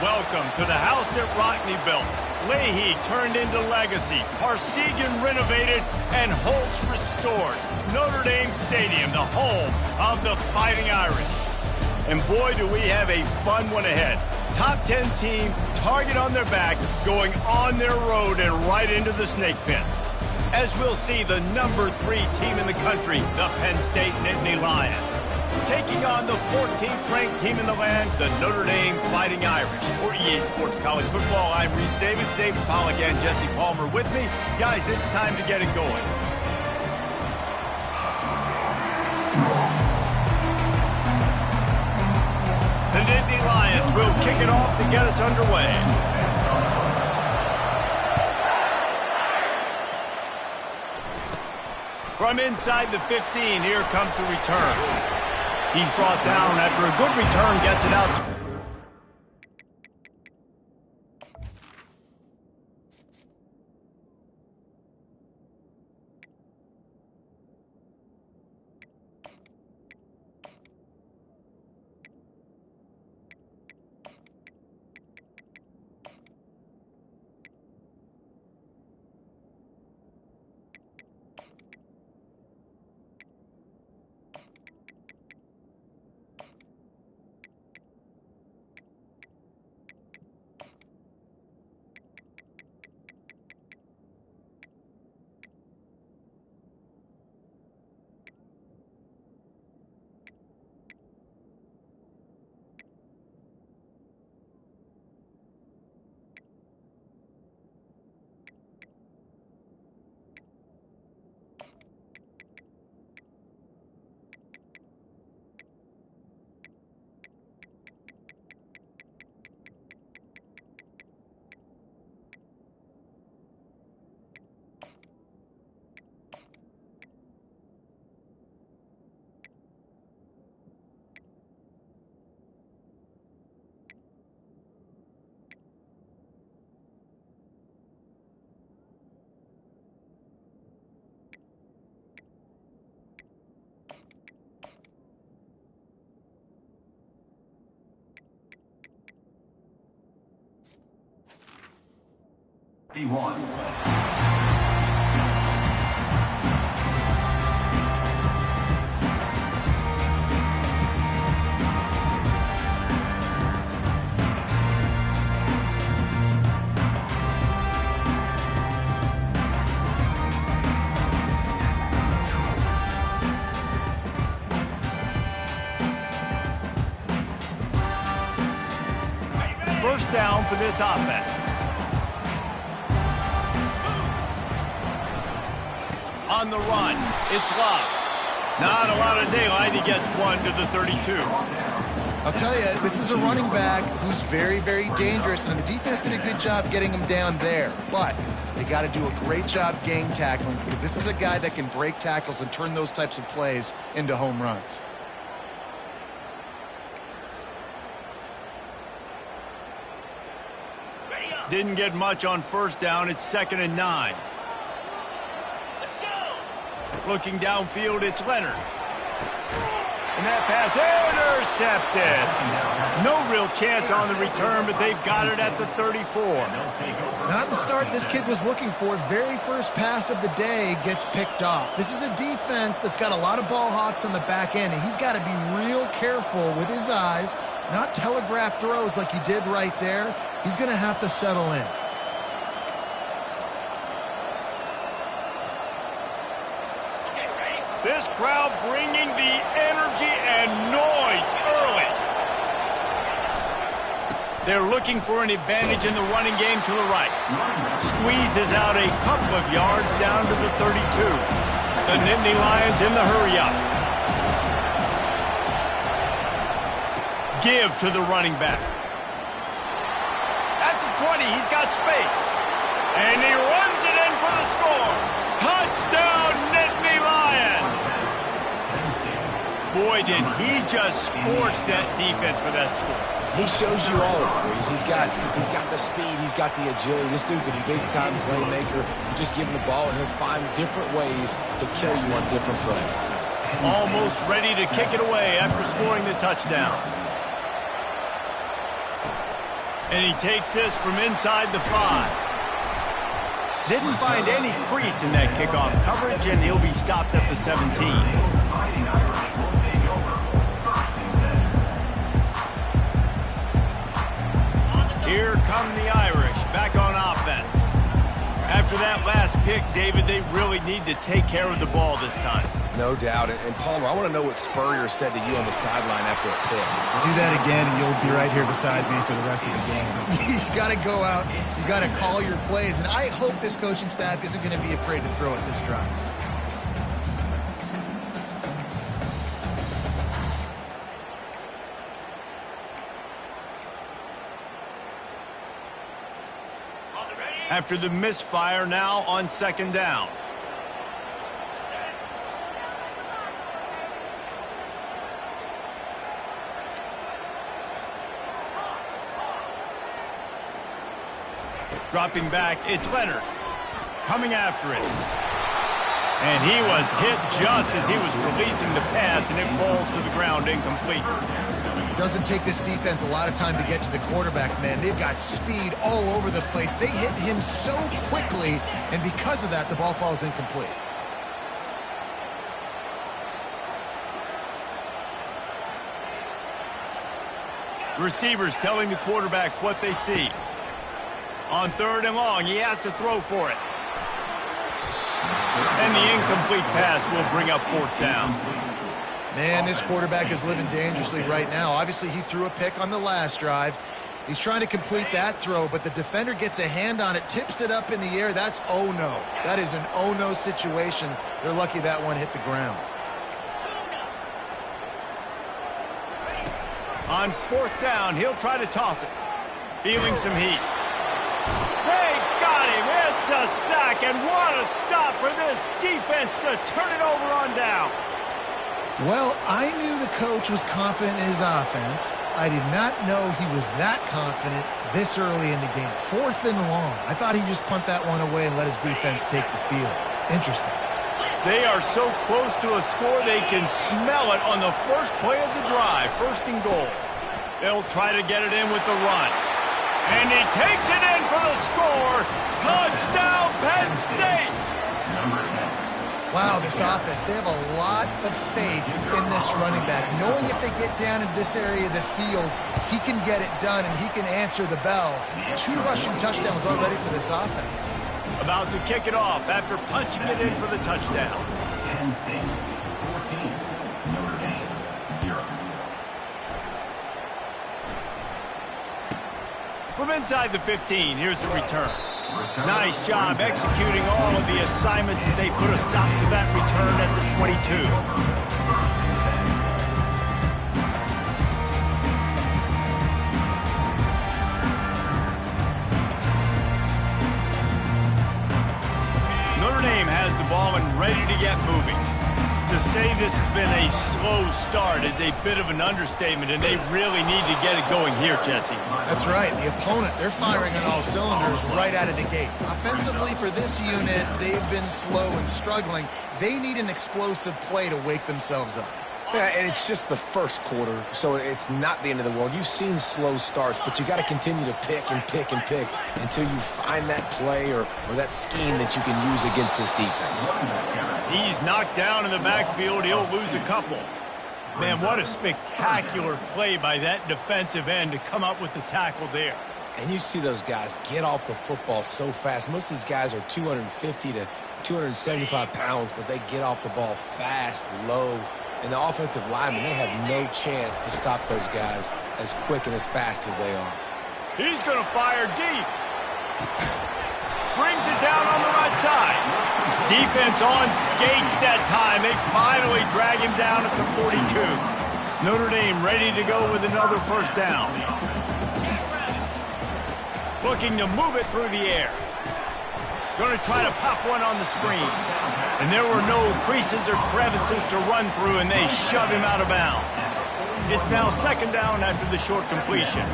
Welcome to the house that Rockney built. Leahy turned into legacy, Parsegan renovated, and Holtz restored. Notre Dame Stadium, the home of the Fighting Irish. And boy, do we have a fun one ahead. Top 10 team, target on their back, going on their road and right into the snake pit. As we'll see, the number 3 team in the country, the Penn State Nittany Lions. Taking on the 14th ranked team in the land, the Notre Dame Fighting Irish. For EA Sports College Football, I'm Reese Davis, David Pollack, and Jesse Palmer with me. Guys, it's time to get it going. The Nittany Lions will kick it off to get us underway. From inside the 15, here comes the return. He's brought down after a good return, gets it out. One. First down for this offense. On the run, it's Love. Not a lot of daylight. He gets 1 to the 32. I'll tell you, this is a running back who's very, very dangerous, and the defense did a good job getting him down there. But they got to do a great job gang tackling, because this is a guy that can break tackles and turn those types of plays into home runs. Didn't get much on first down. It's 2nd and 9. Looking downfield, it's Leonard. And that pass intercepted. No real chance on the return, but they've got it at the 34. Not the start this kid was looking for. Very first pass of the day gets picked off. This is a defense that's got a lot of ball hawks on the back end, and he's got to be real careful with his eyes, not telegraph throws like he did right there. He's going to have to settle in. This crowd bringing the energy and noise early. They're looking for an advantage in the running game to the right. Squeezes out a couple of yards down to the 32. The Nittany Lions in the hurry-up. Give to the running back. At the 20, he's got space. And he runs it in for the score. Touchdown, Nittany Lions! Boy, did he just scorch that defense for that score. He shows you all of it, Reese. He's got the speed, he's got the agility. This dude's a big-time playmaker. You just give him the ball, and he'll find different ways to kill you on different plays. Almost ready to kick it away after scoring the touchdown. And he takes this from inside the 5. Didn't find any crease in that kickoff coverage, and he'll be stopped at the 17. Here come the Irish, back on offense. After that last pick, David, they really need to take care of the ball this time. No doubt. And Palmer, I want to know what Spurrier said to you on the sideline after a pick. Do that again, and you'll be right here beside me for the rest of the game. You got to go out. You got to call your plays, and I hope this coaching staff isn't going to be afraid to throw at this drive. After the misfire, now on 2nd down. Dropping back, it's Leonard. Coming after it. And he was hit just as he was releasing the pass, and it falls to the ground incomplete. It doesn't take this defense a lot of time to get to the quarterback, man. They've got speed all over the place. They hit him so quickly, and because of that, the ball falls incomplete. Receivers telling the quarterback what they see. On 3rd and long, he has to throw for it. And the incomplete pass will bring up 4th down. Man, this quarterback is living dangerously right now. Obviously, he threw a pick on the last drive. He's trying to complete that throw, but the defender gets a hand on it, tips it up in the air. That's oh-no. That is an oh-no situation. They're lucky that one hit the ground. On 4th down, he'll try to toss it. Feeling some heat. They got him. It's a sack, and what a stop for this defense to turn it over on downs. Well, I knew the coach was confident in his offense. I did not know he was that confident this early in the game. 4th and long. I thought he'd just punt that one away and let his defense take the field. Interesting. They are so close to a score, they can smell it on the first play of the drive. 1st and goal. They'll try to get it in with the run. And he takes it in for the score. Touchdown, Penn State! Wow, this offense, they have a lot of faith in this running back. Knowing if they get down in this area of the field, he can get it done and he can answer the bell. 2 rushing touchdowns already for this offense. About to kick it off after punching it in for the touchdown. Penn State, 14, Notre Dame, 0. From inside the 15, here's the return. Nice job executing all of the assignments as they put a stop to that return at the 22. Notre Dame has the ball and ready to get moving. To say this has been a slow start is a bit of an understatement, and they really need to get it going here, Jesse. That's right. The opponent, they're firing on all cylinders right out of the gate. Offensively for this unit, they've been slow and struggling. They need an explosive play to wake themselves up. Yeah, and it's just the first quarter, so it's not the end of the world. You've seen slow starts, but you got to continue to pick and pick and pick until you find that play or that scheme that you can use against this defense. He's knocked down in the backfield. He'll lose a couple. Man, what a spectacular play by that defensive end to come up with the tackle there. And you see those guys get off the football so fast. Most of these guys are 250 to 275 pounds, but they get off the ball fast, low. And the offensive linemen, they have no chance to stop those guys as quick and as fast as they are. He's going to fire deep. Brings it down on the right side. Defense on skates that time. They finally drag him down at the 42. Notre Dame ready to go with another 1st down. Looking to move it through the air. Going to try to pop one on the screen. And there were no creases or crevices to run through, and they shove him out of bounds. It's now 2nd down after the short completion.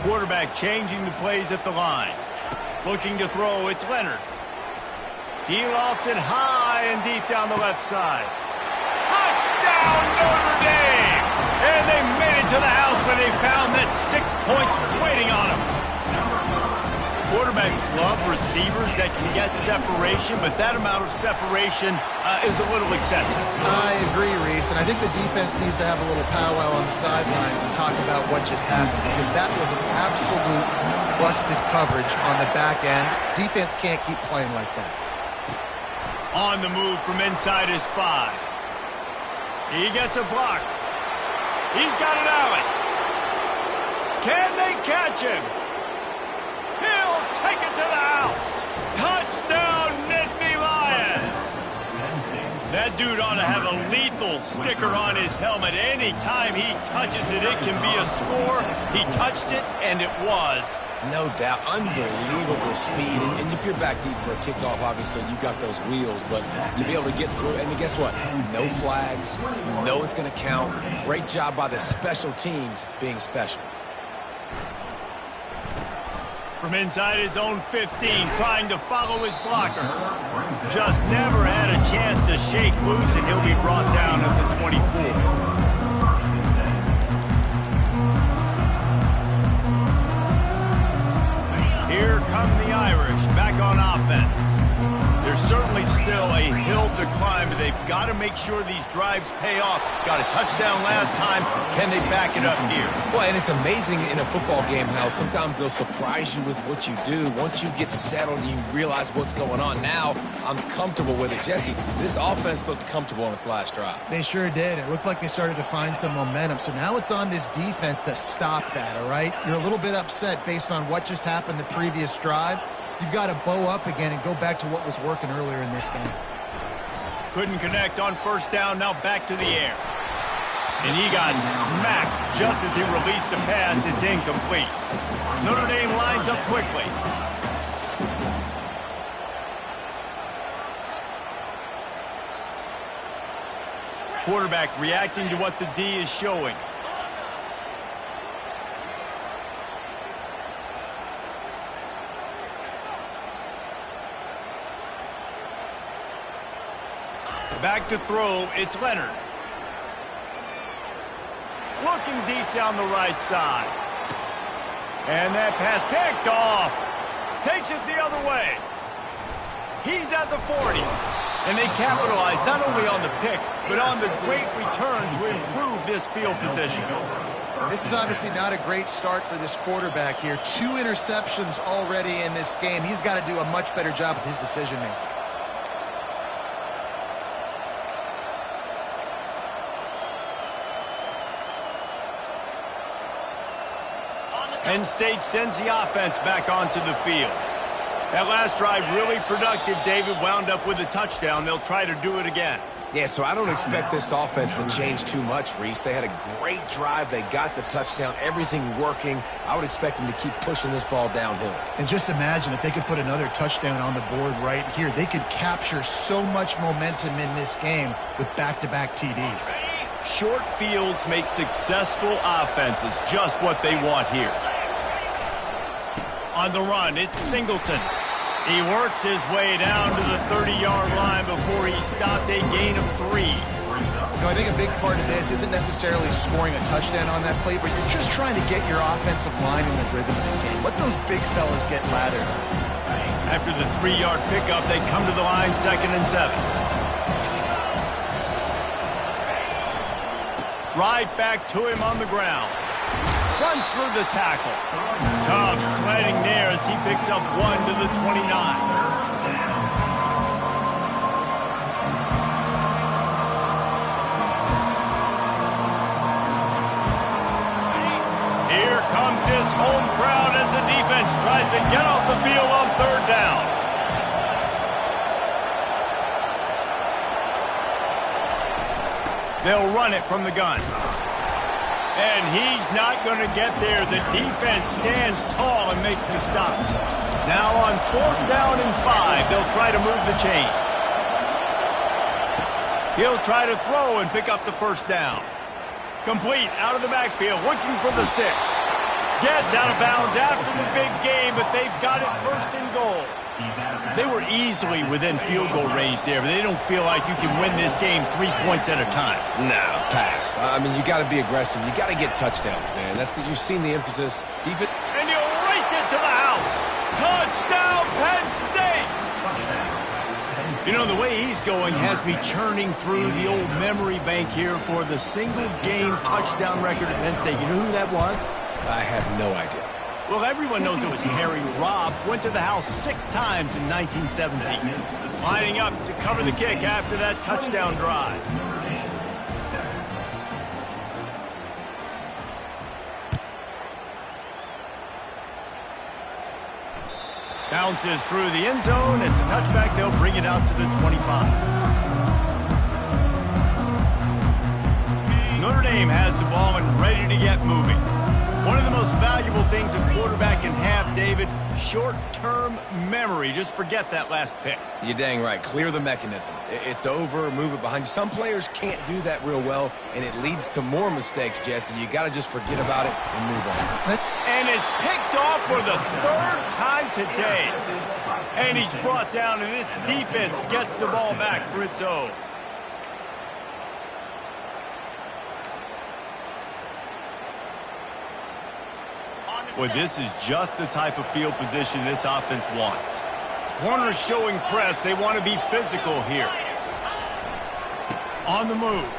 Quarterback changing the plays at the line. Looking to throw, it's Leonard. He lofts it high and deep down the left side. Touchdown, Notre Dame! And they made it to the house where they found that 6 points waiting on them. Quarterbacks love receivers that can get separation, but that amount of separation is a little excessive. I agree, Reese, and I think the defense needs to have a little powwow on the sidelines and talk about what just happened, because that was an absolute busted coverage on the back end. Defense can't keep playing like that. On the move from inside his 5. He gets a block. He's got an alley. Can they catch him? He'll take it to the house. Touchdown, Nittany Lions. That dude ought to have a lethal sticker on his helmet. Anytime he touches it, it can be a score. He touched it, and it was. No doubt. Unbelievable speed. And if you're back deep for a kickoff, obviously, you've got those wheels. But to be able to get through, and guess what? No flags. You know it's going to count. Great job by the special teams being special. From inside his own 15, trying to follow his blockers. Just never had a chance to shake loose, and he'll be brought down at the 24. Here come the Irish, back on offense. There's certainly still a hill to climb, but they've got to make sure these drives pay off. Got a touchdown last time. Can they back it up here? Well, and it's amazing in a football game how sometimes they'll surprise you with what you do. Once you get settled and you realize what's going on, now I'm comfortable with it. Jesse, this offense looked comfortable on its last drive. They sure did. It looked like they started to find some momentum. So now it's on this defense to stop that, all right? You're a little bit upset based on what just happened the previous drive. You've got to bow up again and go back to what was working earlier in this game. Couldn't connect on first down, now back to the air. And he got smacked just as he released the pass. It's incomplete. Notre Dame lines up quickly. Quarterback reacting to what the D is showing. Back to throw, it's Leonard. Looking deep down the right side. And that pass picked off. Takes it the other way. He's at the 40. And they capitalize not only on the picks, but on the great return to improve this field position. This is obviously not a great start for this quarterback here. 2 interceptions already in this game. He's got to do a much better job with his decision-making. Penn State sends the offense back onto the field. That last drive really productive. David wound up with a touchdown. They'll try to do it again. Yeah, so I don't expect this offense to change too much, Reese. They had a great drive. They got the touchdown. Everything working. I would expect them to keep pushing this ball downhill. And just imagine if they could put another touchdown on the board right here. They could capture so much momentum in this game with back-to-back TDs. Short fields make successful offenses just what they want here. On the run, it's Singleton. He works his way down to the 30-yard line before he stopped a gain of 3. You know, I think a big part of this isn't necessarily scoring a touchdown on that play, but you're just trying to get your offensive line in the rhythm of the game. Let those big fellas get lathered. After the 3-yard pickup, they come to the line, 2nd and 7. Right back to him on the ground. Runs through the tackle. Tough sledding there as he picks up 1 to the 29. Here comes his home crowd as the defense tries to get off the field on 3rd down. They'll run it from the gun. And he's not going to get there. The defense stands tall and makes the stop. Now on 4th down and 5, they'll try to move the chains. He'll try to throw and pick up the 1st down. Complete out of the backfield, looking for the sticks. Gets out of bounds after the big game, but they've got it 1st and goal. They were easily within field goal range there, but they don't feel like you can win this game 3 points at a time. No, pass. I mean, you got to be aggressive. You got to get touchdowns, man. You've seen the emphasis. Defense. And you'll race it to the house. Touchdown, Penn State! You know, the way he's going has me churning through the old memory bank here for the single-game touchdown record at Penn State. You know who that was? I have no idea. Well, everyone knows it was Harry Robb. Went to the house 6 times in 1917. Lining up to cover the kick after that touchdown drive. Bounces through the end zone. It's a touchback. They'll bring it out to the 25. Notre Dame has the ball and ready to get moving. One of the most valuable things a quarterback can have, David, short-term memory. Just forget that last pick. You're dang right. Clear the mechanism. It's over, move it behind you. Some players can't do that real well, and it leads to more mistakes, Jesse. You got to just forget about it and move on. And it's picked off for the 3rd time today. And he's brought down, and this defense gets the ball back for its own. Well, this is just the type of field position this offense wants. Corners showing press. They want to be physical here. On the move.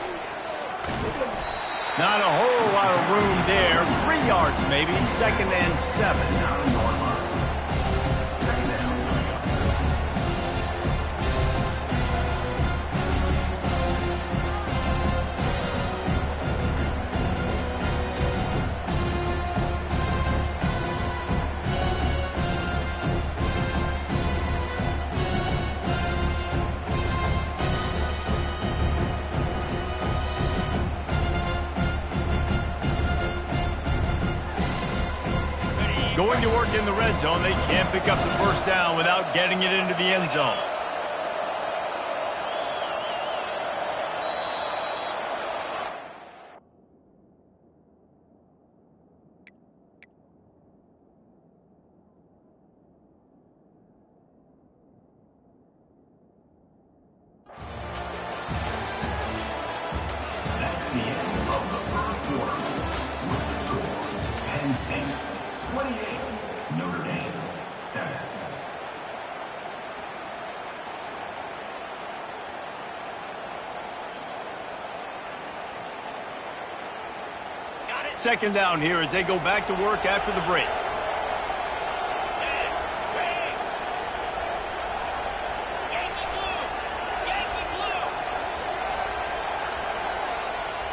Not a whole lot of room there. 3 yards maybe. 2nd and 7. Going to work in the red zone. They can't pick up the first down without getting it into the end zone. That's the end of the first quarter. With the score, Penn State 28, Notre Dame 7. Second down here as they go back to work after the break.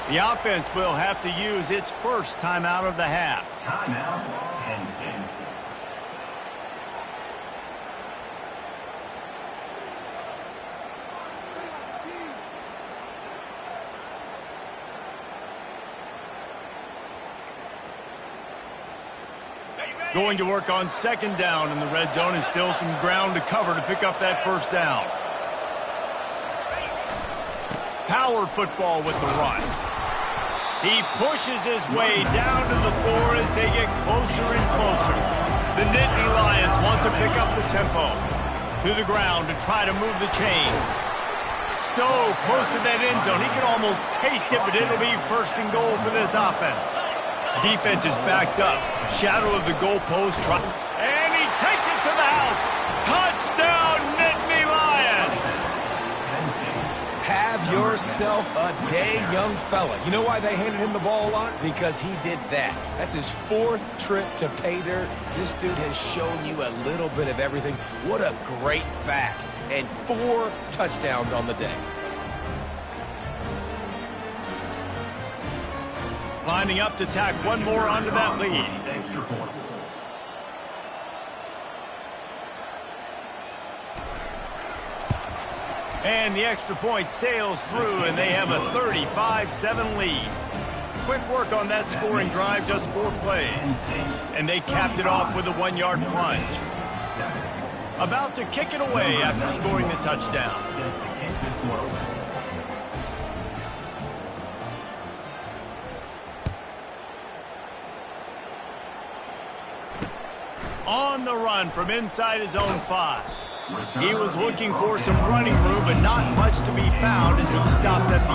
The offense will have to use its first timeout of the half. Timeout, Penn State. Going to work on second down in the red zone, and still some ground to cover to pick up that first down. Power football with the run. He pushes his way down to the 4 as they get closer and closer. The Nittany Lions want to pick up the tempo. To the ground to try to move the chains. So close to that end zone. He can almost taste it, but it'll be 1st and goal for this offense. Defense is backed up. Shadow of the goalpost. And he takes it to the house. Touchdown, Nittany Lions! Have yourself a day, young fella. You know why they handed him the ball a lot? Because he did that. That's his 4th trip to pay dirt. This dude has shown you a little bit of everything. What a great back. And 4 touchdowns on the day. Lining up to tack one more onto that lead. Extra point. And the extra point sails through, and they have a 35-7 lead. Quick work on that scoring drive, just 4 plays. And they capped it off with a 1-yard plunge. About to kick it away after scoring the touchdown. On the run from inside his own 5. He was looking for some running room, but not much to be found as he stopped at the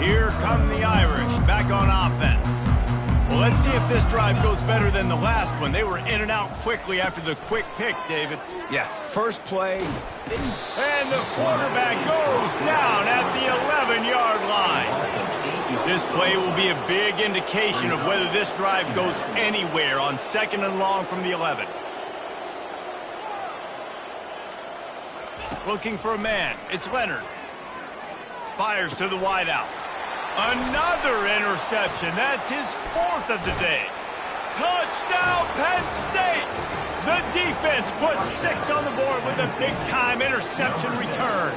18. Here come the Irish, back on offense. Well, let's see if this drive goes better than the last one. They were in and out quickly after the quick pick, David. Yeah, first play. And the quarterback goes down at the 11-yard line. This play will be a big indication of whether this drive goes anywhere on 2nd and long from the 11. Looking for a man. It's Leonard. Fires to the wideout. Another interception. That's his 4th of the day. Touchdown, Penn State! The defense puts 6 on the board with a big-time interception return.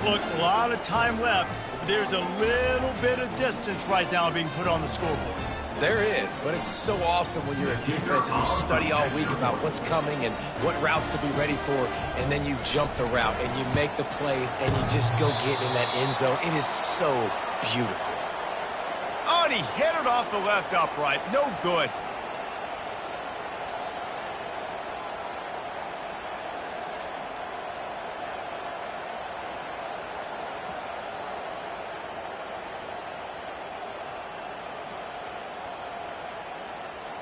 Look, a lot of time left. There's a little bit of distance right now being put on the scoreboard. There is, but it's so awesome when you're a defense and you study all week about what's coming and what routes to be ready for, and then you jump the route and you make the plays and you just go get in that end zone. It is so beautiful. Oh, and he hit it off the left upright. No good.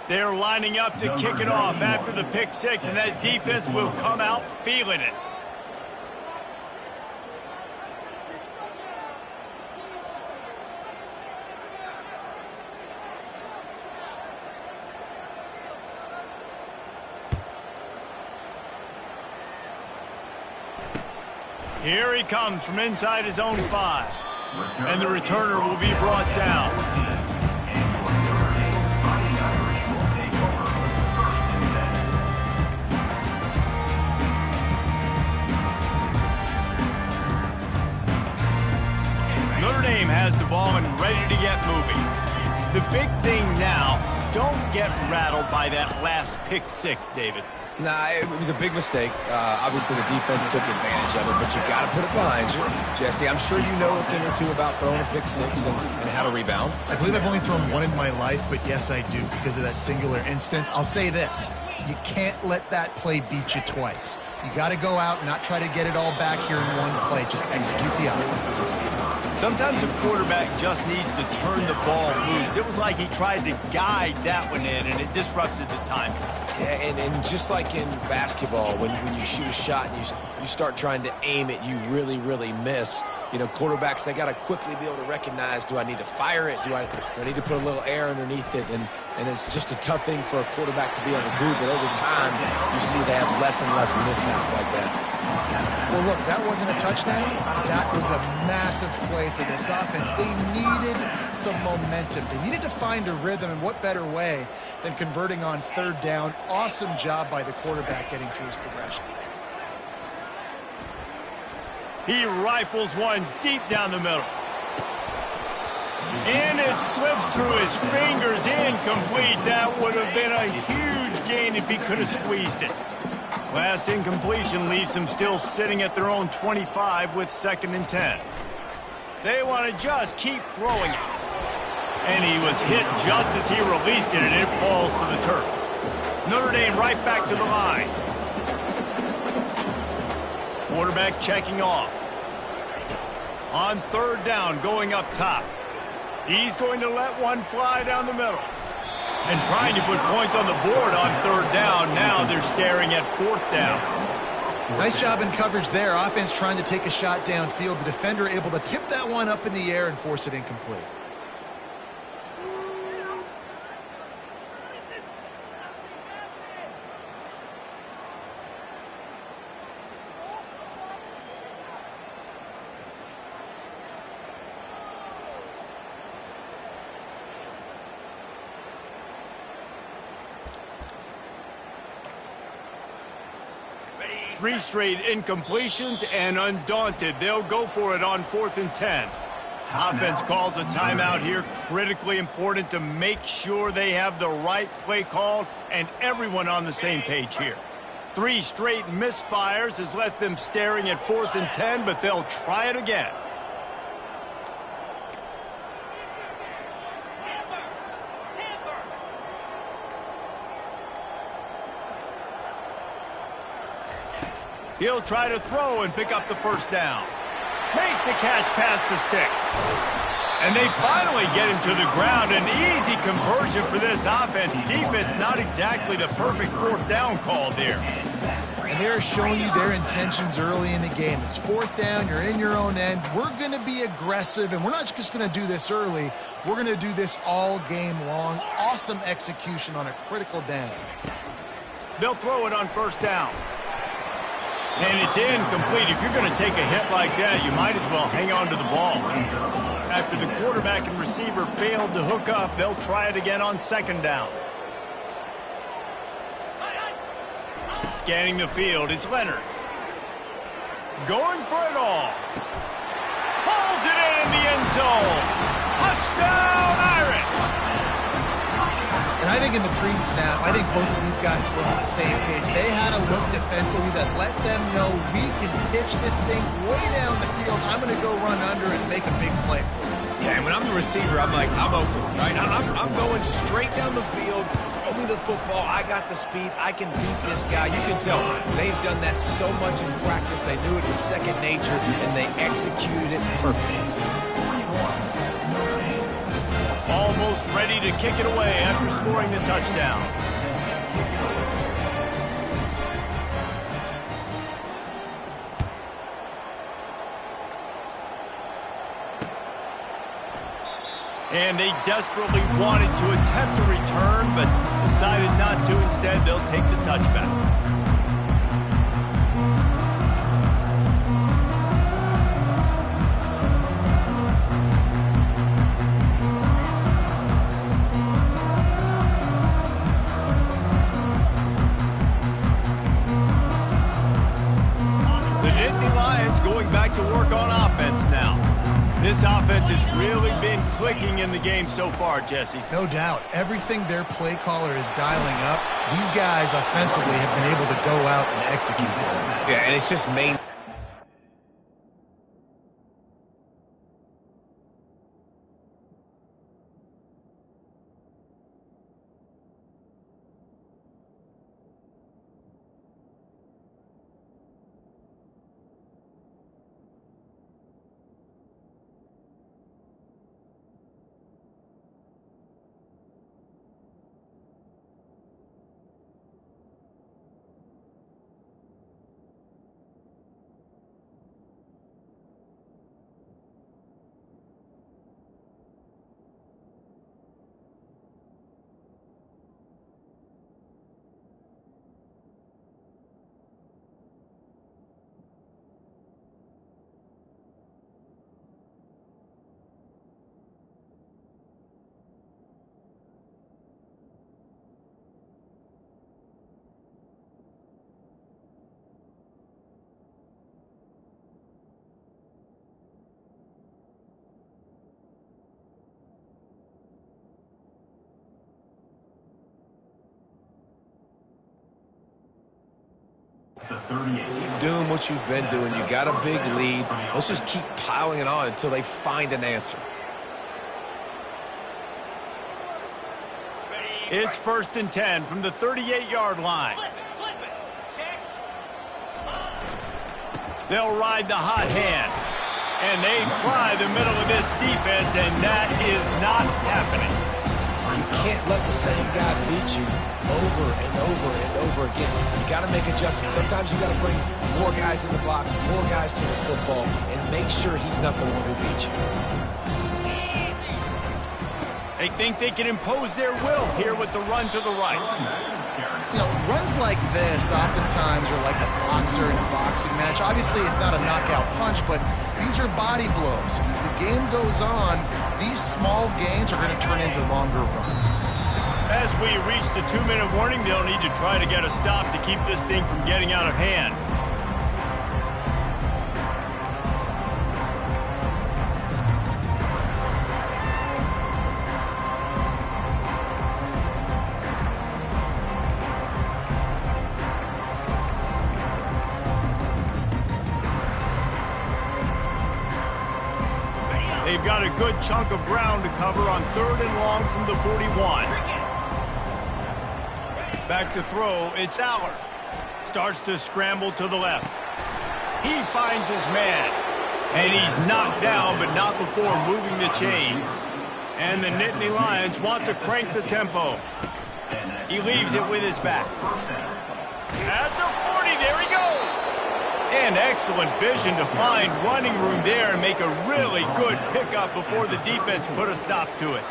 They're lining up to kick it off after the pick 6, and that defense will come out feeling it. Here he comes from inside his own 5, and the returner will be brought down. Notre Dame has the ball and ready to get moving. The big thing now, don't get rattled by that last pick 6, David. Nah, it was a big mistake. Obviously, the defense took advantage of it, but you got to put it behind you. Jesse, I'm sure you know a thing or two about throwing a pick 6 and how to rebound. I believe I've only thrown one in my life, but yes, I do because of that singular instance. I'll say this. You can't let that play beat you twice. You got to go out and not try to get it all back here in one play. Just execute the offense. Sometimes a quarterback just needs to turn the ball loose. It was like he tried to guide that one in, and it disrupted the timing. Yeah, and just like in basketball, when you shoot a shot and you start trying to aim it, you really, really miss. You know, quarterbacks, they got to quickly be able to recognize, do I need to fire it? Do I need to put a little air underneath it? And it's just a tough thing for a quarterback to be able to do, but over time, you see they have less and less mishaps like that. Well, look, that wasn't a touchdown. That was a massive play for this offense. They needed some momentum. They needed to find a rhythm, and what better way than converting on 3rd down. Awesome job by the quarterback getting through his progression. He rifles one deep down the middle. And it slips through his fingers, incomplete. That would have been a huge gain if he could have squeezed it. Last incompletion leaves them still sitting at their own 25 with 2nd and 10. They want to just keep throwing it. And he was hit just as he released it, and it falls to the turf. Notre Dame right back to the line. Quarterback checking off. On 3rd down, going up top. He's going to let one fly down the middle. And trying to put points on the board on 3rd down. Now they're staring at 4th down. Nice job in coverage there. Offense trying to take a shot downfield. The defender able to tip that one up in the air and force it incomplete. Three straight incompletions, and undaunted, they'll go for it on 4th and 10. Offense calls a timeout here. Critically important to make sure they have the right play called and everyone on the same page here. 3 straight misfires has left them staring at 4th and 10, but they'll try it again. He'll try to throw and pick up the first down. Makes the catch past the sticks. And they finally get him to the ground. An easy conversion for this offense. Defense not exactly the perfect 4th down call there. And they're showing you their intentions early in the game. It's 4th down, you're in your own end. We're going to be aggressive, and we're not just going to do this early. We're going to do this all game long. Awesome execution on a critical down. They'll throw it on 1st down. And it's incomplete. If you're going to take a hit like that, you might as well hang on to the ball. After the quarterback and receiver failed to hook up, they'll try it again on 2nd down. Scanning the field, it's Leonard. Going for it all. Pulls it in the end zone. Touchdown, Irish! And I think in the pre-snap, I think both of these guys were on the same page. They had a look defensively that let them know we can pitch this thing way down the field. I'm going to go run under and make a big play for it. Yeah, and when I'm the receiver, I'm like, I'm open, right? I'm going straight down the field. Throw me the football. I got the speed. I can beat this guy. You can tell they've done that so much in practice. They knew it was second nature, and they executed it perfectly. Almost ready to kick it away after scoring the touchdown. And they desperately wanted to attempt a return, but decided not to. Instead, they'll take the touchback. To work on offense now. This offense has really been clicking in the game so far, Jesse. No doubt. Everything their play caller is dialing up, these guys offensively have been able to go out and execute it. Yeah, and it's just main. Keep doing what you've been doing. You got a big lead. Let's just keep piling it on until they find an answer. It's 1st and 10 from the 38-yard line. They'll ride the hot hand. And they try the middle of this defense, and that is not happening. You can't let the same guy beat you over and over and over again. You got to make adjustments. Sometimes you got to bring more guys in the box, more guys to the football, and make sure he's not the one who beat you. They think they can impose their will here with the run to the right. You know, runs like this oftentimes are like a boxer in a boxing match. Obviously, it's not a knockout punch, but these are body blows. As the game goes on, these small gains are going to turn into longer runs. As we reach the 2-minute warning, they'll need to try to get a stop to keep this thing from getting out of hand. They've got a good chunk of ground to cover on 3rd and long from the 41. Back to throw, it's Aller. Starts to scramble to the left. He finds his man. And he's knocked down, but not before moving the chains. And the Nittany Lions want to crank the tempo. He leaves it with his back. At the 40, there he goes. And excellent vision to find running room there and make a really good pickup before the defense put a stop to it.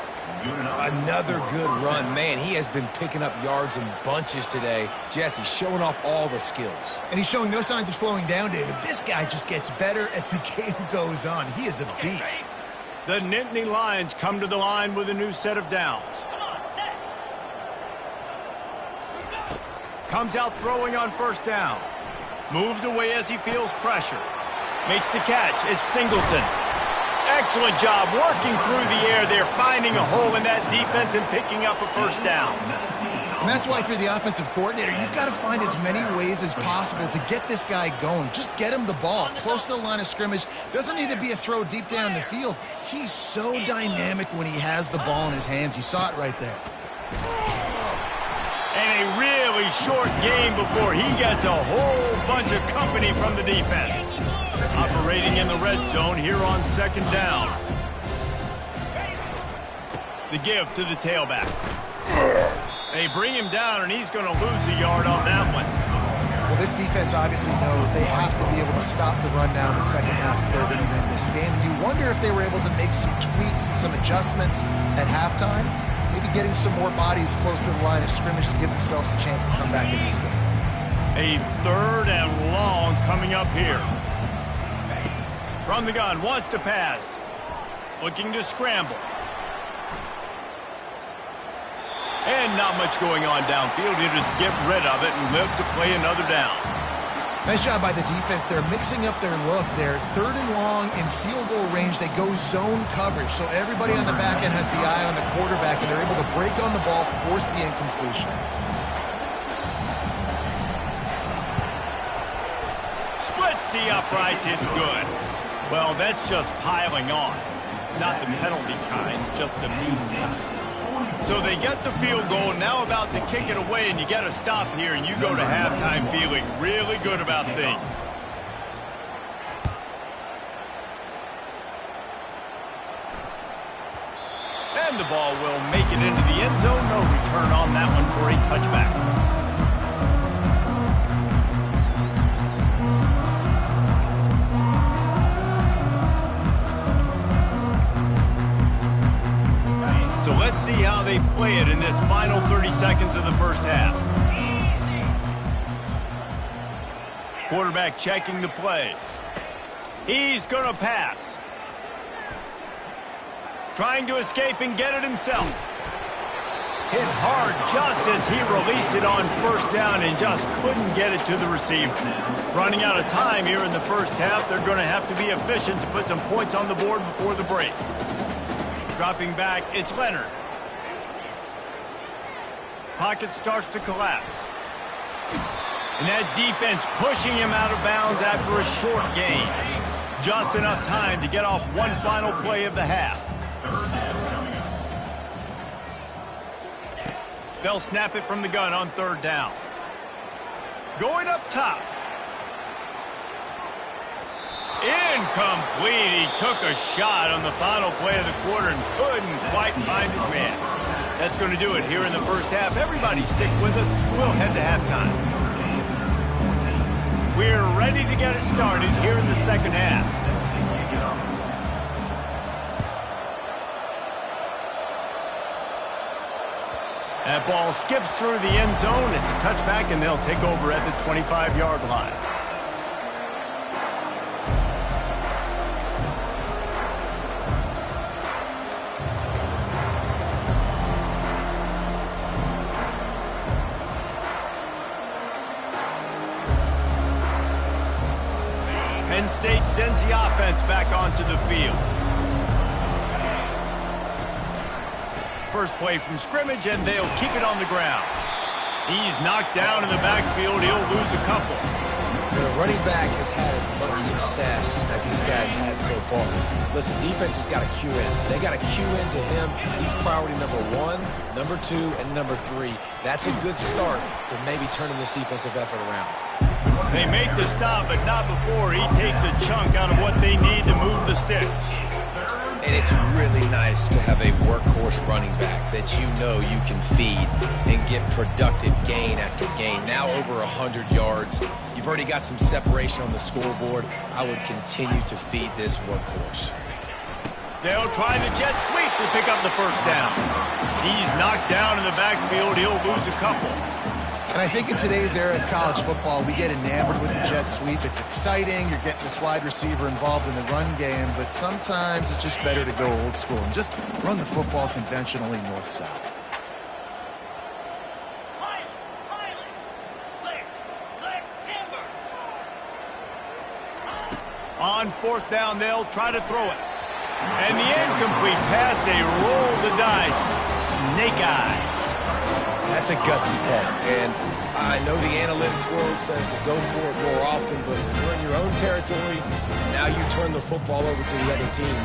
Another good run. Man, he has been picking up yards in bunches today. Jesse showing off all the skills. And he's showing no signs of slowing down, David. This guy just gets better as the game goes on. He is a beast. The Nittany Lions come to the line with a new set of downs. Comes out throwing on 1st down. Moves away as he feels pressure. Makes the catch. It's Singleton. Excellent job working through the air there, finding a hole in that defense and picking up a 1st down. And that's why if you're the offensive coordinator, you've got to find as many ways as possible to get this guy going. Just get him the ball close to the line of scrimmage. Doesn't need to be a throw deep down the field. He's so dynamic when he has the ball in his hands. You saw it right there. And a really short game before he gets a whole bunch of company from the defense. Operating in the red zone here on 2nd down. The give to the tailback. They bring him down, and he's going to lose a yard on that one. Well, this defense obviously knows they have to be able to stop the run down in the second half if they're going to win this game. You wonder if they were able to make some tweaks and some adjustments at halftime. Maybe getting some more bodies close to the line of scrimmage to give themselves a chance to come back in this game. A 3rd and long coming up here. From the gun, wants to pass. Looking to scramble. And not much going on downfield. He'll just get rid of it and live to play another down. Nice job by the defense. They're mixing up their look. They're 3rd and long in field goal range. They go zone coverage. So everybody on the back end has the eye on the quarterback, and they're able to break on the ball, force the incompletion. Splits the uprights. It's good. Well, that's just piling on. Not the penalty kind, just the mean kind. So they get the field goal, now about to kick it away, and you get a stop here, and you go to halftime feeling really good about things. And the ball will make it into the end zone. No return on that one for a touchback. So let's see how they play it in this final 30 seconds of the 1st half. Quarterback checking the play. He's going to pass. Trying to escape and get it himself. Hit hard just as he released it on 1st down and just couldn't get it to the receiver. Running out of time here in the 1st half, they're going to have to be efficient to put some points on the board before the break. Dropping back, it's Leonard. Pocket starts to collapse. And that defense pushing him out of bounds after a short gain. Just enough time to get off one final play of the half. They'll snap it from the gun on 3rd down. Going up top. Incomplete. He took a shot on the final play of the quarter and couldn't quite find his man. That's going to do it here in the 1st half. Everybody stick with us. We'll head to halftime. We're ready to get it started here in the 2nd half. That ball skips through the end zone. It's a touchback, and they'll take over at the 25-yard line. Penn State sends the offense back onto the field. First play from scrimmage, and they'll keep it on the ground. He's knocked down in the backfield. He'll lose a couple. When a running back has had as much success as these guys had so far, listen, defense has got to cue in. They got to cue into him. He's priority number 1, number 2, and number 3. That's a good start to maybe turning this defensive effort around. They make the stop, but not before he takes a chunk out of what they need to move the sticks. And it's really nice to have a workhorse running back that you know you can feed and get productive gain after gain. Now over 100 yards. You've already got some separation on the scoreboard. I would continue to feed this workhorse. They'll try the jet sweep to pick up the first down. He's knocked down in the backfield. He'll lose a couple. And I think in today's era of college football, we get enamored with the jet sweep. It's exciting. You're getting this wide receiver involved in the run game, but sometimes it's just better to go old school and just run the football conventionally north-south. On 4th down, they'll try to throw it. And the incomplete pass, they roll the dice. Snake eyes. That's a gutsy call. And I know the analytics world says to go for it more often, but when you're in your own territory, now you turn the football over to the other team.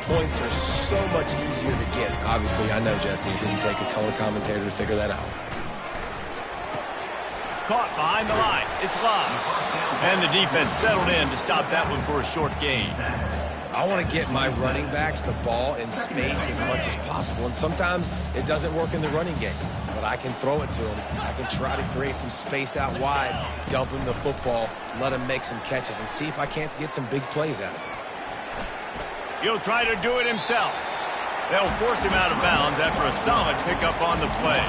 Points are so much easier to get. Obviously, I know, Jesse, it didn't take a color commentator to figure that out. Caught behind the line. It's Love. And the defense settled in to stop that one for a short gain. I want to get my running backs the ball in space as much as possible, and sometimes it doesn't work in the running game, but I can throw it to them. I can try to create some space out wide, dump him the football, let him make some catches, and see if I can't get some big plays out of him. He'll try to do it himself. They'll force him out of bounds after a solid pickup on the play.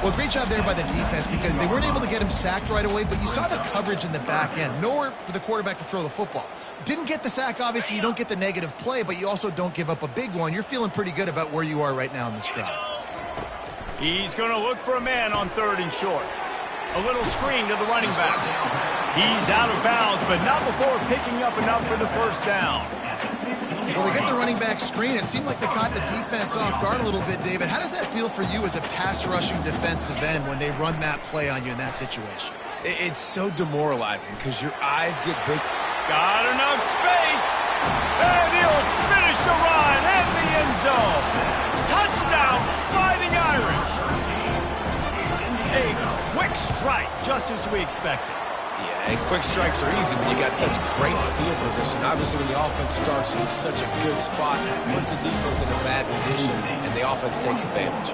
Well, great job there by the defense because they weren't able to get him sacked right away, but you saw the coverage in the back end. Nowhere for the quarterback to throw the football. Didn't get the sack, obviously. You don't get the negative play, but you also don't give up a big one. You're feeling pretty good about where you are right now in this drive. He's going to look for a man on 3rd and short. A little screen to the running back. He's out of bounds, but not before picking up enough for the first down. Well, they get the running back screen. It seemed like they caught the defense off guard a little bit, David. How does that feel for you as a pass-rushing defensive end when they run that play on you in that situation? It's so demoralizing because your eyes get big. Got enough space. And he'll finish the run in the end zone. Touchdown, Fighting Irish. A quick strike, just as we expected. Yeah, and quick strikes are easy when you got such great field position. Obviously, when the offense starts in such a good spot, puts the defense in a bad position, and the offense takes advantage.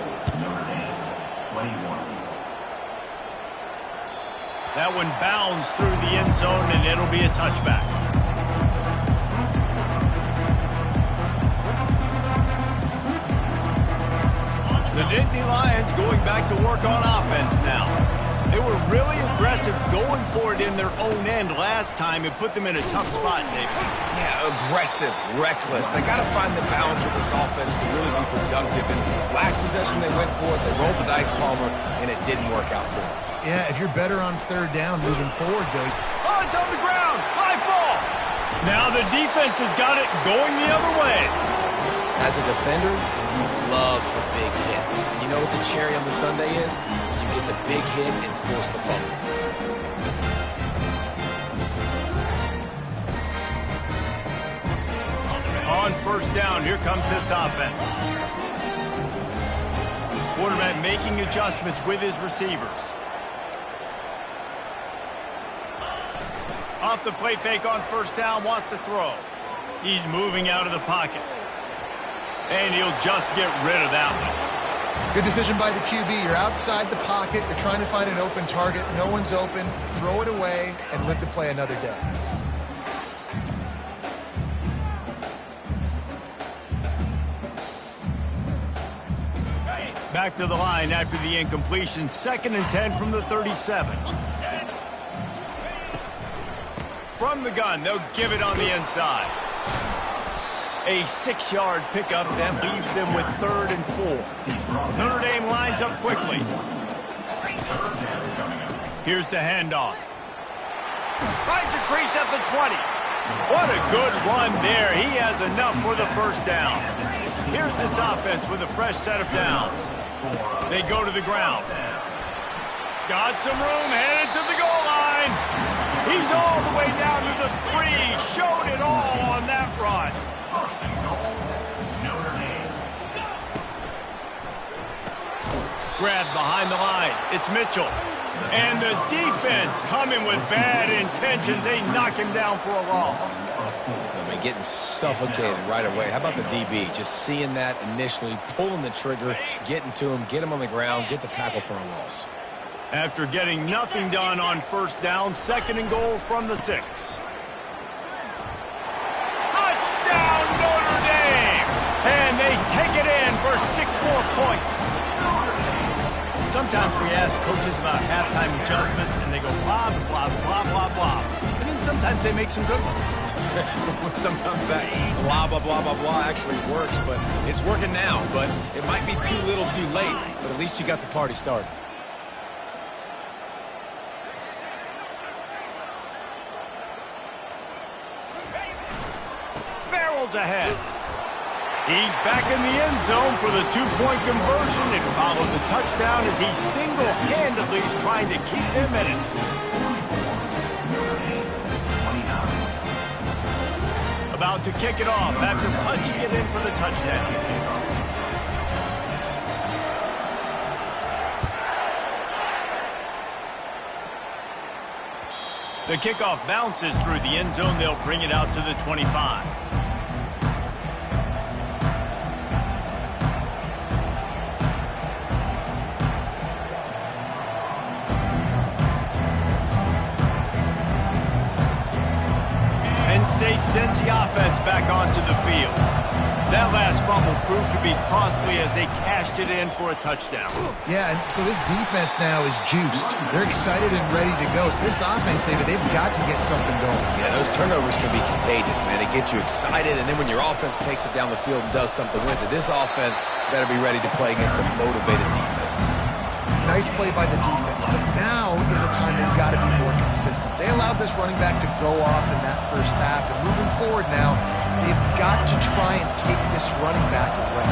That one bounds through the end zone, and it'll be a touchback. The Nittany Lions going back to work on offense now. They were really aggressive going for it in their own end last time and put them in a tough spot, David. Yeah, aggressive, reckless. They got to find the balance with this offense to really be productive. And last possession they went for it, they rolled the dice, Palmer, and it didn't work out for them. Yeah, if you're better on 3rd down moving forward, though. Oh, it's on the ground. High ball. Now the defense has got it going the other way. As a defender, you love the big hits. And you know what the cherry on the sundae is? You get the big hit and force the fumble. On 1st down, here comes this offense. Quarterback making adjustments with his receivers. Off the play fake on 1st down, wants to throw. He's moving out of the pocket. And he'll just get rid of that one. Good decision by the QB. You're outside the pocket. You're trying to find an open target. No one's open. Throw it away and live to play another day. Back to the line after the incompletion. 2nd and 10 from the 37. From the gun, they'll give it on the inside. A 6-yard pickup that leaves them with 3rd and 4. Notre Dame lines up quickly. Here's the handoff. Finds a crease at the 20. What a good run there. He has enough for the 1st down. Here's this offense with a fresh set of downs. They go to the ground. Got some room, headed to the goal line. He's all the way down to the 3. Showed it all on that run. First and goal, Notre Dame. Grabbed behind the line. It's Mitchell. And the defense coming with bad intentions. They knock him down for a loss. I mean, getting suffocated right away. How about the DB? Just seeing that initially, pulling the trigger, getting to him, get him on the ground, get the tackle for a loss. After getting nothing done on first down, 2nd and goal from the 6. Touchdown, Notre Dame! And they take it in for 6 more points. Sometimes we ask coaches about halftime adjustments, and they go blah, blah, blah, blah, blah. And then sometimes they make some good ones. Sometimes that blah, blah, blah, blah, blah actually works, but it's working now. But it might be too little too late, but at least you got the party started. Barrels ahead. He's back in the end zone for the 2-point conversion and followed the touchdown as he single-handedly is trying to keep them in it. About to kick it off after punching it in for the touchdown. The kickoff bounces through the end zone. They'll bring it out to the 25. State sends the offense back onto the field. That last fumble proved to be costly as they cashed it in for a touchdown. Yeah, and so this defense now is juiced. They're excited and ready to go. So this offense, David, they've got to get something going. Yeah, those turnovers can be contagious, man. It gets you excited, and then when your offense takes it down the field and does something with it, this offense better be ready to play against a motivated defense. Nice play by the defense, but now is a time they've got to be more consistent. They allowed this running back to go off in that first half, and moving forward now, they've got to try and take this running back away.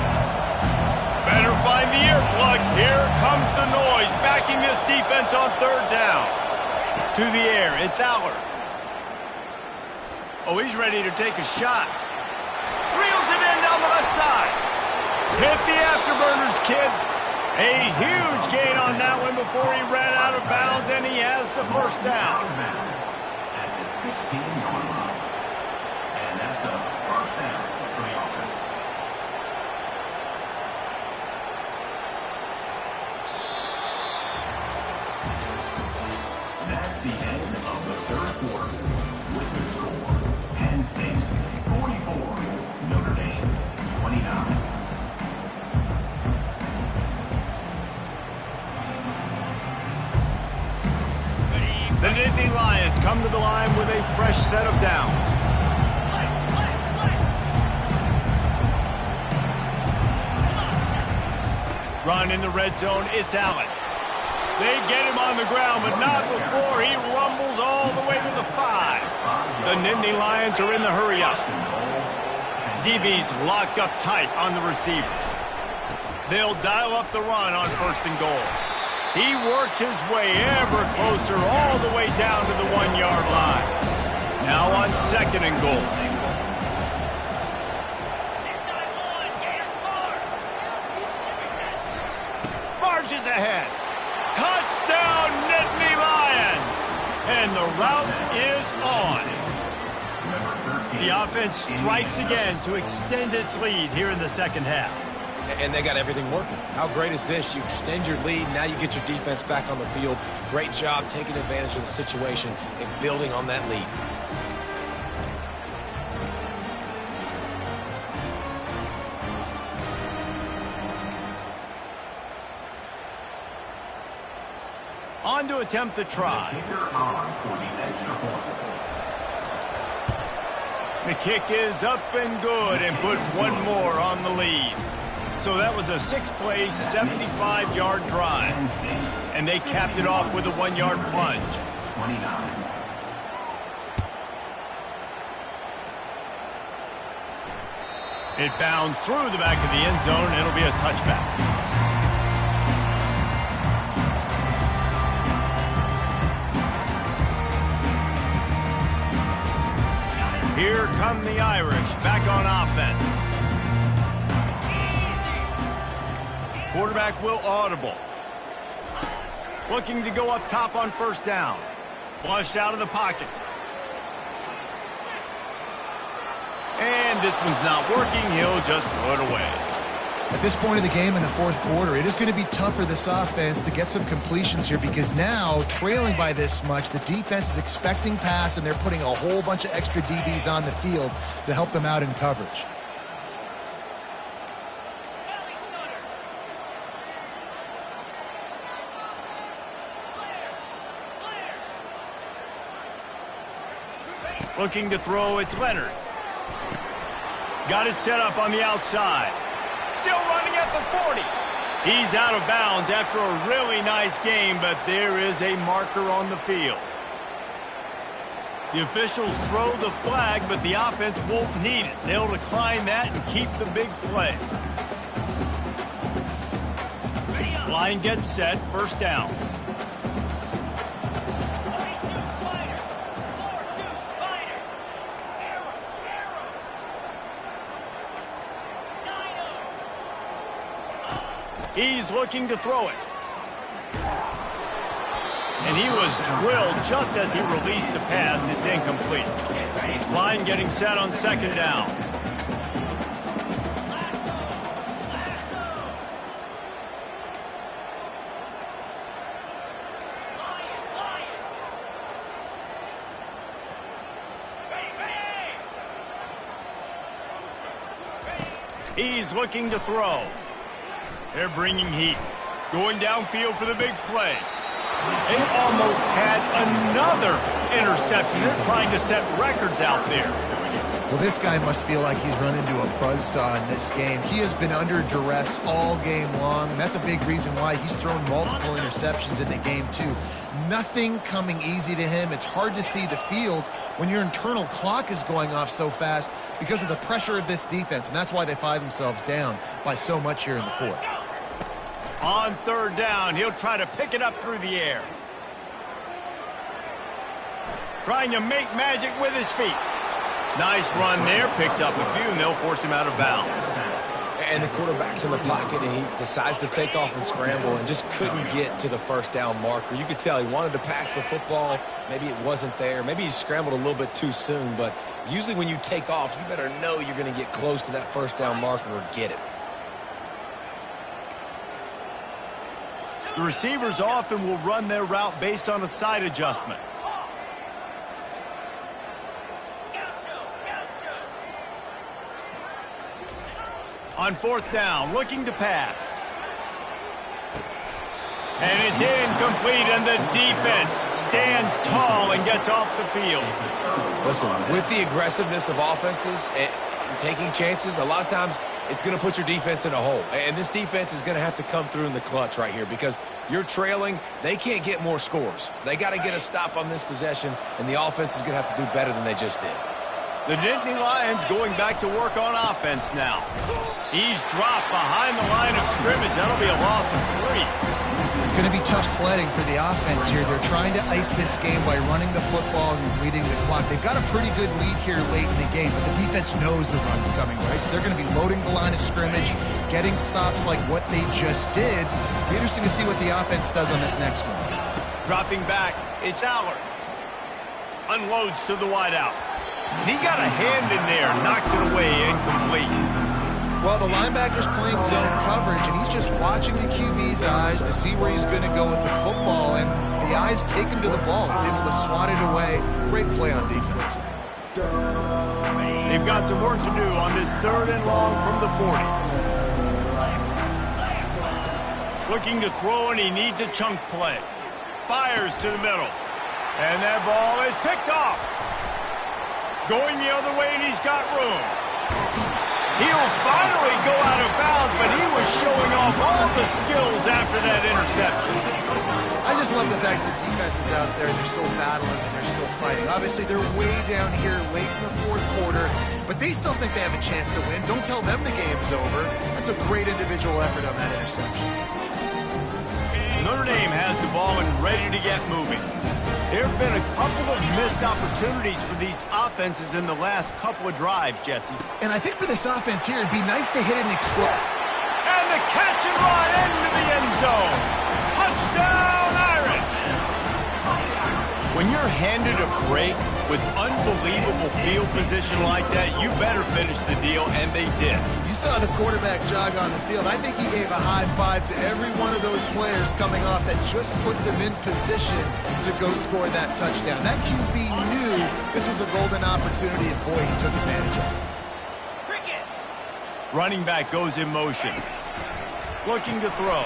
Better find the earplugs. Here comes the noise, backing this defense on 3rd down. To the air, it's Allard. Oh, he's ready to take a shot. Reels it in down the left side. Hit the afterburners, kid. A huge gain on that one before he ran out of bounds, and he has the first down. At the 16-yard line. And that's a first down for the offense. That's the end of the 3rd quarter. With the score, Penn State 44, Notre Dame 29. The Nittany Lions come to the line with a fresh set of downs. Run in the red zone, it's Allen. They get him on the ground, but not before he rumbles all the way to the 5. The Nittany Lions are in the hurry-up. DB's locked up tight on the receivers. They'll dial up the run on 1st and goal. He works his way ever closer all the way down to the 1-yard line. Now on 2nd and goal. Marches ahead. Touchdown, Nittany Lions! And the route is on. The offense strikes again to extend its lead here in the 2nd half. And they got everything working. How great is this? You extend your lead, now you get your defense back on the field. Great job taking advantage of the situation and building on that lead. On to attempt the try. The kick is up and good and put one more on the lead. So that was a 6-play, 75-yard drive. And they capped it off with a 1-yard plunge. 29. It bounds through the back of the end zone, and it'll be a touchback. Here come the Irish back on offense. Quarterback will audible. Looking to go up top on first down. Flushed out of the pocket. And this one's not working. He'll just throw it away. At this point of the game in the fourth quarter, it is going to be tough for this offense to get some completions here because now, trailing by this much, the defense is expecting pass, and they're putting a whole bunch of extra DBs on the field to help them out in coverage. Looking to throw, it's Leonard. Got it set up on the outside. Still running at the 40. He's out of bounds after a really nice game, but there is a marker on the field. The officials throw the flag, but the offense won't need it. They'll decline that and keep the big play. Line gets set, first down. He's looking to throw it. And he was drilled just as he released the pass. It's incomplete. Line getting set on second down. He's looking to throw. They're bringing heat. Going downfield for the big play. They almost had another interception. They're trying to set records out there. Well, this guy must feel like he's run into a buzzsaw in this game. He has been under duress all game long, and that's a big reason why he's thrown multiple interceptions in the game, too. Nothing coming easy to him. It's hard to see the field when your internal clock is going off so fast because of the pressure of this defense, and that's why they find themselves down by so much here in the fourth. On third down, he'll try to pick it up through the air. Trying to make magic with his feet. Nice run there, picks up a few, and they'll force him out of bounds. And the quarterback's in the pocket, and he decides to take off and scramble and just couldn't get to the first down marker. You could tell he wanted to pass the football. Maybe it wasn't there. Maybe he scrambled a little bit too soon, but usually when you take off, you better know you're going to get close to that first down marker or get it. The receivers often will run their route based on a side adjustment. On fourth down, looking to pass. And it's incomplete, and the defense stands tall and gets off the field. Listen, with the aggressiveness of offenses and taking chances, a lot of times it's going to put your defense in a hole. And this defense is going to have to come through in the clutch right here because you're trailing. They can't get more scores. They got to get a stop on this possession, and the offense is going to have to do better than they just did. The Nittany Lions going back to work on offense now. He's dropped behind the line of scrimmage. That'll be a loss of 3. It's going to be tough sledding for the offense here. They're trying to ice this game by running the football and leading the clock. They've got a pretty good lead here late in the game, but the defense knows the run's coming, right? So they're going to be loading the line of scrimmage, getting stops like what they just did. It'll be interesting to see what the offense does on this next one. Dropping back, it's Allard. Unloads to the wideout. He got a hand in there, knocks it away, incomplete. Well, the linebacker's playing zone coverage, and he's just watching the QB's eyes to see where he's going to go with the football, and the eyes take him to the ball. He's able to swat it away. Great play on defense. They've got some work to do on this third and long from the 40. Looking to throw, and he needs a chunk play. Fires to the middle. And that ball is picked off. Going the other way, and he's got room. He'll finally go out of bounds, but he was showing off all the skills after that interception. I just love the fact that the defense is out there, and they're still battling, and they're still fighting. Obviously, they're way down here late in the fourth quarter, but they still think they have a chance to win. Don't tell them the game's over. That's a great individual effort on that interception. Notre Dame has the ball and ready to get moving. There have been a couple of missed opportunities for these offenses in the last couple of drives, Jesse. And I think for this offense here, it'd be nice to hit an explode. And the catch and run into the end zone. Touchdown, Irish! When you're handed a break with unbelievable field position like that, you better finish the deal, and they did. You saw the quarterback jog on the field. I think he gave a high five to every one of those players coming off that just put them in position to go score that touchdown. That QB knew this was a golden opportunity, and boy, he took advantage of it. Running back goes in motion. Looking to throw.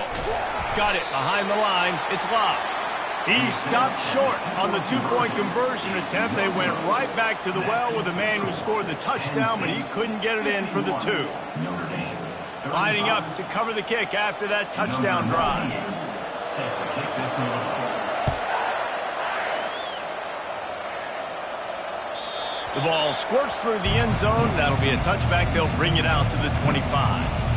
Got it behind the line. It's locked. He stopped short on the two-point conversion attempt. They went right back to the well with the man who scored the touchdown, but he couldn't get it in for the two. Lining up to cover the kick after that touchdown drive. The ball squirts through the end zone. That'll be a touchback. They'll bring it out to the 25.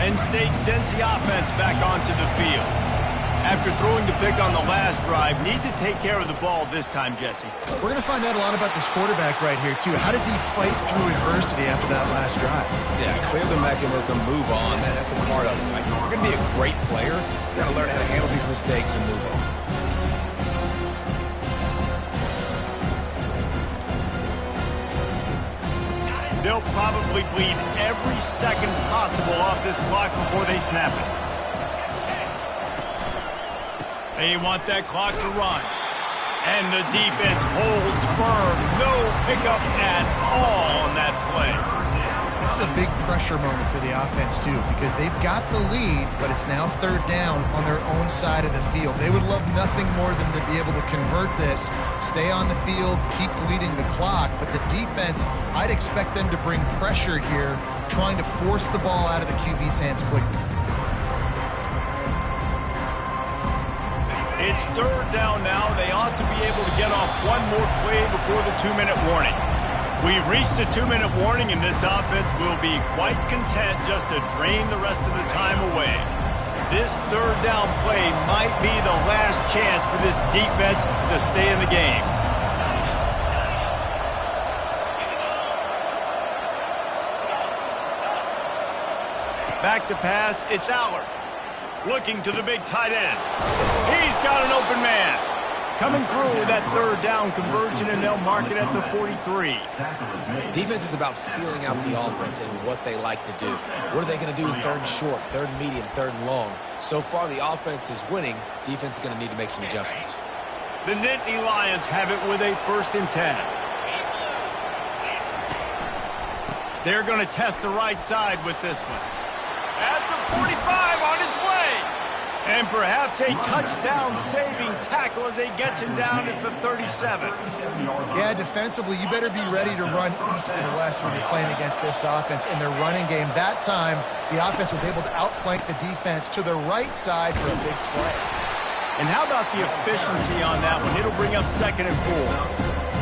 Penn State sends the offense back onto the field. After throwing the pick on the last drive, need to take care of the ball this time, Jesse. We're going to find out a lot about this quarterback right here, too. How does he fight through adversity after that last drive? Yeah, clear the mechanism, move on. That's a part of it. Like, if you're going to be a great player, you got to learn how to handle these mistakes and move on. They'll probably bleed every second possible off this clock before they snap it. They want that clock to run. And the defense holds firm. No pickup at all on that play. This is a big pressure moment for the offense, too, because they've got the lead, but it's now third down on their own side of the field. They would love nothing more than to be able to convert this, stay on the field, keep bleeding the clock. But the defense, I'd expect them to bring pressure here, trying to force the ball out of the QB's hands quickly. It's third down now. They ought to be able to get off one more play before the 2-minute warning. We've reached the 2-minute warning, and this offense will be quite content just to drain the rest of the time away. This third down play might be the last chance for this defense to stay in the game. Back to pass, it's Aller. Looking to the big tight end. He's got an open man. Coming through with that third down conversion, and they'll mark it at the 43. Defense is about feeling out the offense and what they like to do. What are they going to do in third and short, third and medium, third and long? So far, the offense is winning. Defense is going to need to make some adjustments. The Nittany Lions have it with a 1st and 10. They're going to test the right side with this one. At the 45 on his way. And perhaps a touchdown-saving tackle as they get him down at the 37. Yeah, defensively, you better be ready to run east and west when you're playing against this offense in their running game. That time, the offense was able to outflank the defense to the right side for a big play. And how about the efficiency on that one? It'll bring up 2nd and 4.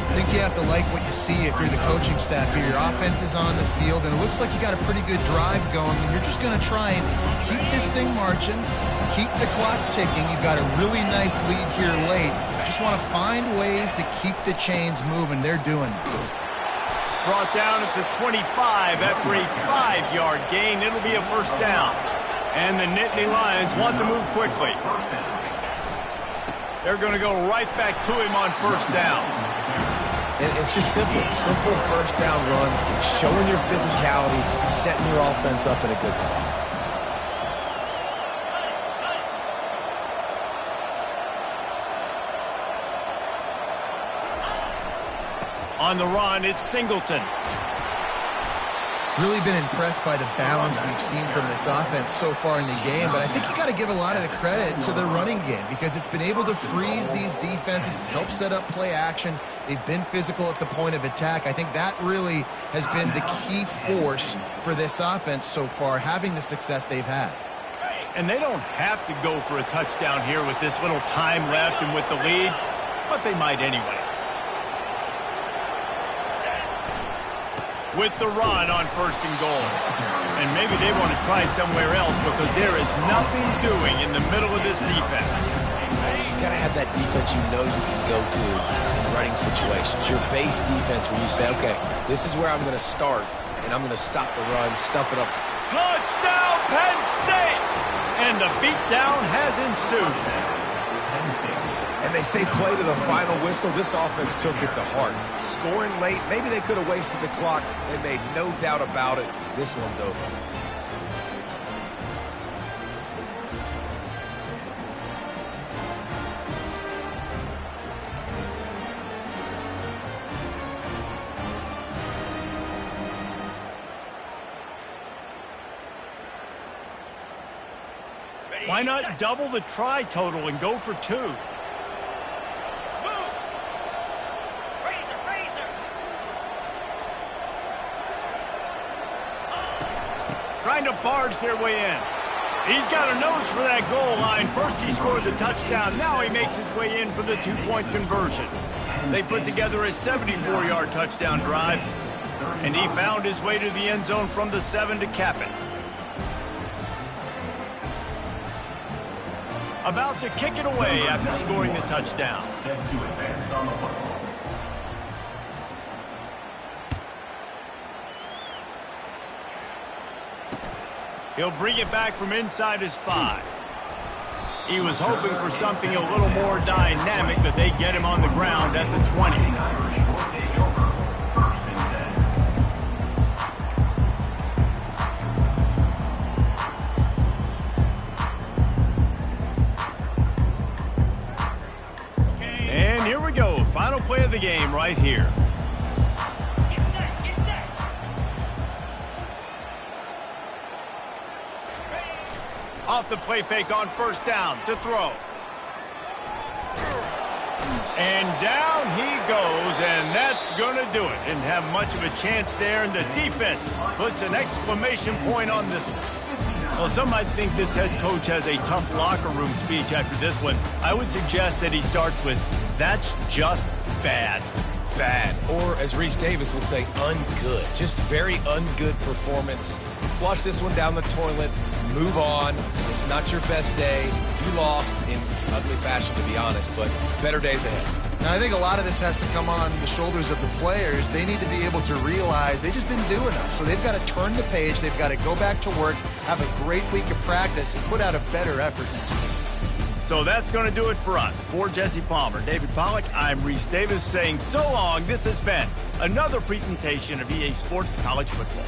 I think you have to like what you see if you're the coaching staff here. Your offense is on the field, and it looks like you got a pretty good drive going, and you're just going to try and keep this thing marching, keep the clock ticking. You've got a really nice lead here late. Just want to find ways to keep the chains moving. They're doing it. Brought down at the 25 after a 5-yard gain. It'll be a 1st down. And the Nittany Lions want to move quickly. They're going to go right back to him on 1st down. And it's just simple 1st down run, showing your physicality, setting your offense up in a good spot. On the run, it's Singleton. Really been impressed by the balance we've seen from this offense so far in the game, but I think you got to give a lot of the credit to the running game because it's been able to freeze these defenses, help set up play action. They've been physical at the point of attack. I think that really has been the key force for this offense so far, having the success they've had. And they don't have to go for a touchdown here with this little time left and with the lead, but they might anyway. With the run on 1st and goal. And maybe they want to try somewhere else because there is nothing doing in the middle of this defense. You got to have that defense you know you can go to in running situations. Your base defense where you say, okay, this is where I'm going to start, and I'm going to stop the run, stuff it up. Touchdown, Penn State! And the beatdown has ensued. And they say play to the final whistle. This offense took it to heart. Scoring late, maybe they could have wasted the clock. They made no doubt about it. This one's over. Why not double the try total and go for 2? Trying to barge their way in. He's got a nose for that goal line. First he scored the touchdown. Now he makes his way in for the 2-point conversion. They put together a 74-yard touchdown drive, and he found his way to the end zone from the 7 to cap it. About to kick it away after scoring the touchdown. Set to advance on the football. He'll bring it back from inside his 5. He was hoping for something a little more dynamic, but they get him on the ground at the 20. And here we go. Final play of the game right here. Off the play fake on 1st down to throw. And down he goes, and that's going to do it. Didn't have much of a chance there, and the defense puts an exclamation point on this one. Well, some might think this head coach has a tough locker room speech after this one. I would suggest that he starts with, "That's just bad." Bad. Or, as Reese Davis would say, ungood. Just very ungood performance. Flush this one down the toilet. Move on. It's not your best day. You lost in ugly fashion, to be honest, but better days ahead. Now, I think a lot of this has to come on the shoulders of the players. They need to be able to realize they just didn't do enough. So they've got to turn the page. They've got to go back to work, have a great week of practice, and put out a better effort next week. So that's going to do it for us. For Jesse Palmer, David Pollack, I'm Reese Davis saying so long. This has been another presentation of EA Sports College Football.